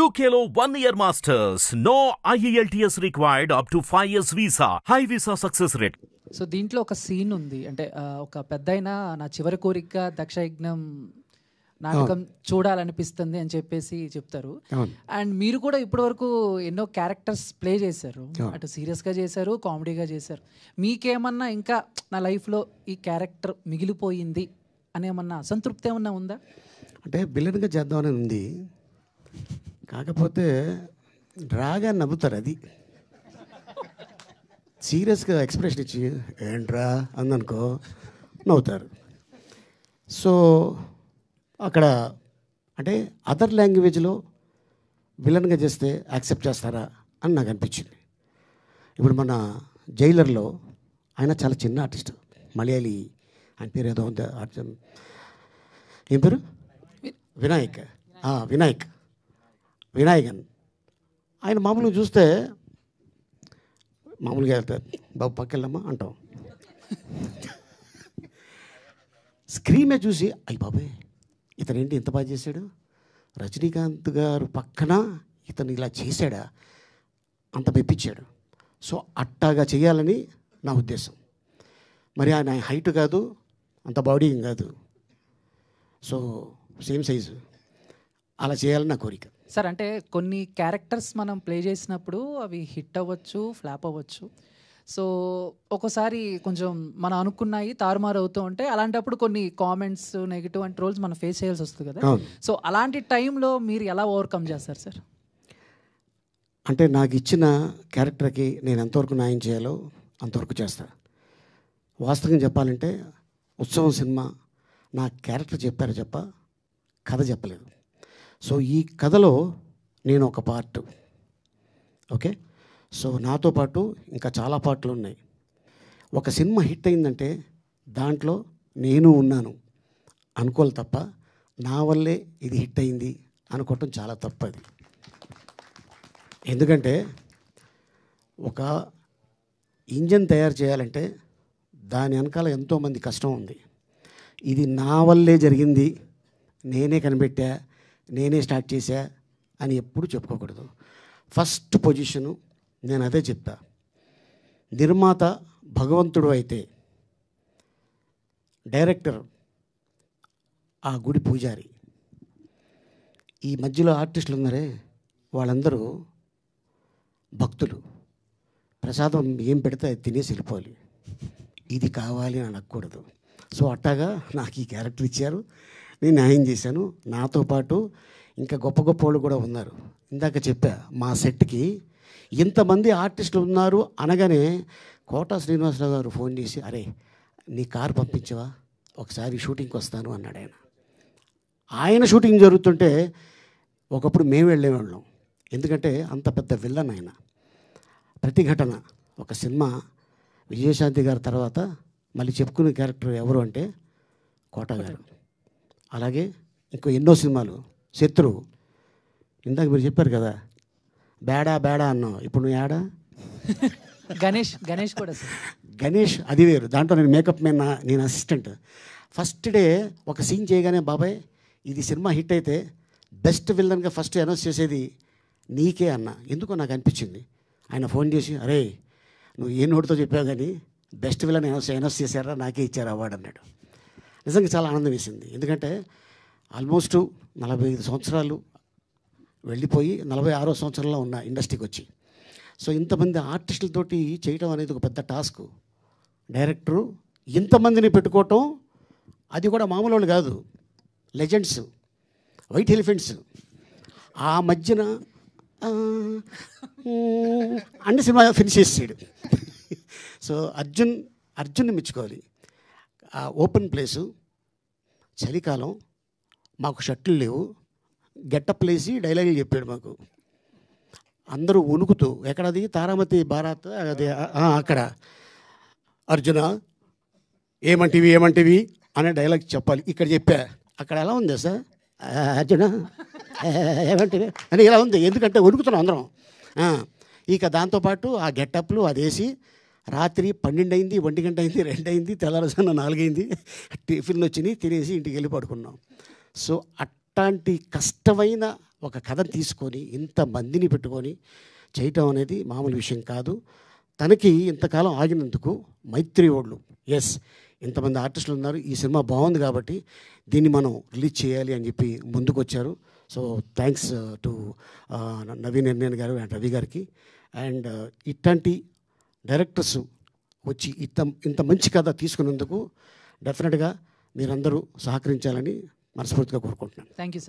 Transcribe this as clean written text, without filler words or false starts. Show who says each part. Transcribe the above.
Speaker 1: UKLO 1 year masters. No IELTS required up to 5 years visa. High visa success rate.
Speaker 2: So దీంట్లో ఒక scene ఉంది అంటే ఒక పెద్దయిన నా చివరి కోరిక దక్షయజ్ఞం నాటకం చూడాలనిపిస్తుంది అని చెప్పేసి చెప్తారు. అండ్ మీరు కూడా ఇప్పటి వరకు ఎన్నో క్యారెక్టర్స్ ప్లే చేశారు, అటు సీరియస్గా చేశారు, కామెడీగా చేశారు. మీకేమన్నా ఇంకా నా లైఫ్లో ఈ క్యారెక్టర్ మిగిలిపోయింది అని ఏమన్నా అసంతృప్తి ఏమన్నా ఉందా?
Speaker 3: అంటే విలన్గా చేద్దామని ఉంది, కాకపోతే డ్రాగా నవ్వుతారు. అది సీరియస్గా ఎక్స్ప్రెషన్ ఇచ్చి ఏంట్రా అందనుకో నవ్వుతారు. సో అక్కడ అంటే అదర్ లాంగ్వేజ్లో విలన్గా చేస్తే యాక్సెప్ట్ చేస్తారా అని నాకు అనిపించింది. ఇప్పుడు మన జైలర్లో ఆయన చాలా చిన్న ఆర్టిస్ట్, మలయాళీ, ఆయన పేరు ఏదో ఉంది, ఏం పేరు, వినాయకన్. ఆయన మామూలుగా చూస్తే మామూలుగా వెళ్తారు, బాబు పక్కెళ్ళమ్మా అంటాం. స్క్రీనే చూసి అయ్యి బాబాయ్ ఇతను ఏంటి ఇంత బాగా చేశాడు, రజనీకాంత్ గారు పక్కన ఇతను ఇలా చేశాడా, అంత మెప్పించాడు. సో అట్టాగా చేయాలని నా ఉద్దేశం. మరి ఆయన హైట్ కాదు, అంత బాడీ కాదు, సో సేమ్ సైజు, అలా చేయాలని నా కోరిక.
Speaker 2: సార్ అంటే కొన్ని క్యారెక్టర్స్ మనం ప్లే చేసినప్పుడు అవి హిట్ అవ్వచ్చు, ఫ్లాప్ అవ్వచ్చు. సో ఒక్కోసారి కొంచెం మనం అనుకున్నాయి తారుమారు అవుతూ ఉంటే అలాంటప్పుడు కొన్ని కామెంట్స్, నెగిటివ్ అండ్ ట్రోల్స్ మనం ఫేస్ చేయాల్సి వస్తుంది కదా. సో అలాంటి టైంలో మీరు ఎలా ఓవర్కమ్ చేస్తారు సార్?
Speaker 3: అంటే నాకు ఇచ్చిన క్యారెక్టర్కి నేను ఎంతవరకు న్యాయం చేయాలో అంతవరకు చేస్తా. వాస్తవంగా చెప్పాలంటే ఉత్సవం సినిమా నా క్యారెక్టర్ చెప్పారు చెప్ప, కథ చెప్పలేదు. సో ఈ కథలో నేను ఒక పార్ట్, ఓకే. సో నాతో పాటు ఇంకా చాలా పార్ట్లు ఉన్నాయి. ఒక సినిమా హిట్ అయిందంటే దాంట్లో నేను ఉన్నాను అనుకోవాలి తప్ప నా వల్లే ఇది హిట్ అయింది అనుకోవటం చాలా తప్పది. ఎందుకంటే ఒక ఇంజన్ తయారు చేయాలంటే దాని వెనకాల ఎంతోమంది కష్టం ఉంది. ఇది నా వల్లే జరిగింది, నేనే కనిపెట్టా, నేనే స్టార్ట్ చేశా అని ఎప్పుడు చెప్పుకోకూడదు. ఫస్ట్ పొజిషను నేను అదే చెప్తా. నిర్మాత భగవంతుడు అయితే డైరెక్టర్ ఆ గుడి పూజారి. ఈ మధ్యలో ఆర్టిస్టులు ఉన్నారే వాళ్ళందరూ భక్తులు. ప్రసాదం ఏం పెడితే అది తినేసి వెళ్ళిపోవాలి, ఇది కావాలి అని అనకూడదు. సో అట్టాగా నాకు ఈ క్యారెక్టర్ ఇచ్చారు, నేను న్యాయం చేశాను. నాతో పాటు ఇంకా గొప్ప గొప్ప వాళ్ళు కూడా ఉన్నారు. ఇందాక చెప్పా మా సెట్కి ఇంతమంది ఆర్టిస్టులు ఉన్నారు అనగానే కోటా శ్రీనివాసరావు గారు ఫోన్ చేసి అరే నీ కారు పంపించవా, ఒకసారి షూటింగ్కి వస్తాను అన్నాడు. ఆయన షూటింగ్ జరుగుతుంటే ఒకప్పుడు మేము వెళ్ళేవాళ్ళం, ఎందుకంటే అంత పెద్ద విల్లన్ ఆయన. ప్రతిఘటన ఒక సినిమా విజయశాంతి గారి తర్వాత మళ్ళీ చెప్పుకునే క్యారెక్టర్ ఎవరు అంటే కోటా గారు. అలాగే ఇంకో ఎన్నో సినిమాలు, శత్రువు, ఇందాక మీరు చెప్పారు కదా బేడా బేడా అన్నావు, ఇప్పుడు నువ్వు యాడా.
Speaker 2: గణేష్ కూడా సార్,
Speaker 3: గణేష్ అది వేరు, దాంట్లో నేను మేకప్ మ్యాన్, నేను అసిస్టెంట్. ఫస్ట్ డే ఒక సీన్ చేయగానే బాబాయ్ ఇది సినిమా హిట్ అయితే బెస్ట్ విల్లన్గా ఫస్ట్ అనౌన్స్ చేసేది నీకే అన్న. ఎందుకో నాకు అనిపించింది. ఆయన ఫోన్ చేసి అరే నువ్వు ఏ నోటితో చెప్పావు కానీ బెస్ట్ విలన్ అనౌన్స్ చేశారా, నాకే ఇచ్చారు అవార్డు అన్నాడు. నిజంగా చాలా ఆనందం వేసింది. ఎందుకంటే ఆల్మోస్ట్ 45 సంవత్సరాలు వెళ్ళిపోయి 46వ సంవత్సరంలో ఉన్న ఇండస్ట్రీకి వచ్చి, సో ఇంతమంది ఆర్టిస్టులతోటి చేయటం అనేది ఒక పెద్ద టాస్క్. డైరెక్టరు ఇంతమందిని పెట్టుకోవటం అది కూడా మామూలు వాళ్ళు కాదు, లెజెండ్స్, వైట్ ఎలిఫెంట్స్. ఆ మధ్యన అన్ని సినిమా ఫినిష్ చేసాడు. సో అర్జున్ని మెచ్చుకోవాలి. ఆ ఓపెన్ ప్లేసు, చలికాలం, మాకు షర్ట్లు లేవు, గెట్టప్ లేసి డైలాగులు చెప్పాడు మాకు. అందరూ వణుకుతూ, ఎక్కడది తారామతి బారాత్ అది అక్కడ అర్జున ఏమంటివి అనే డైలాగ్ చెప్పాలి. ఇక్కడ చెప్పా, అక్కడ ఎలా ఉంది సార్ అర్జున ఏమంటివి అని ఇలా ఉంది, ఎందుకంటే వణుకుతున్నాం అందరం. ఇక దాంతోపాటు ఆ గెట్టప్లు అదేసి రాత్రి 12 అయింది, 1 గంట అయింది, 2 అయింది, తెల్లారుజామున 4 అయింది, టిఫిన్లు వచ్చినాయి, తినేసి ఇంటికి వెళ్ళి పడుకున్నాం. సో అట్లాంటి కష్టమైన ఒక కథను తీసుకొని ఇంతమందిని పెట్టుకొని చేయటం అనేది మామూలు విషయం కాదు. తనకి ఇంతకాలం ఆగినందుకు మైత్రి వాళ్ళు ఎస్ ఇంతమంది ఆర్టిస్టులు ఉన్నారు, ఈ సినిమా బాగుంది కాబట్టి దీన్ని మనం రిలీజ్ చేయాలి అని చెప్పి ముందుకు వచ్చారు. So thanks to Naveen NN గారు అండ్ రవి గారికి. అండ్ ఇట్లాంటి డైరెక్టర్స్ వచ్చి ఇంత మంచి కథ తీసుకున్నందుకు డెఫినెట్గా మీరందరూ సహకరించాలని మనస్ఫూర్తిగా కోరుకుంటున్నాను.
Speaker 2: Thank you sir.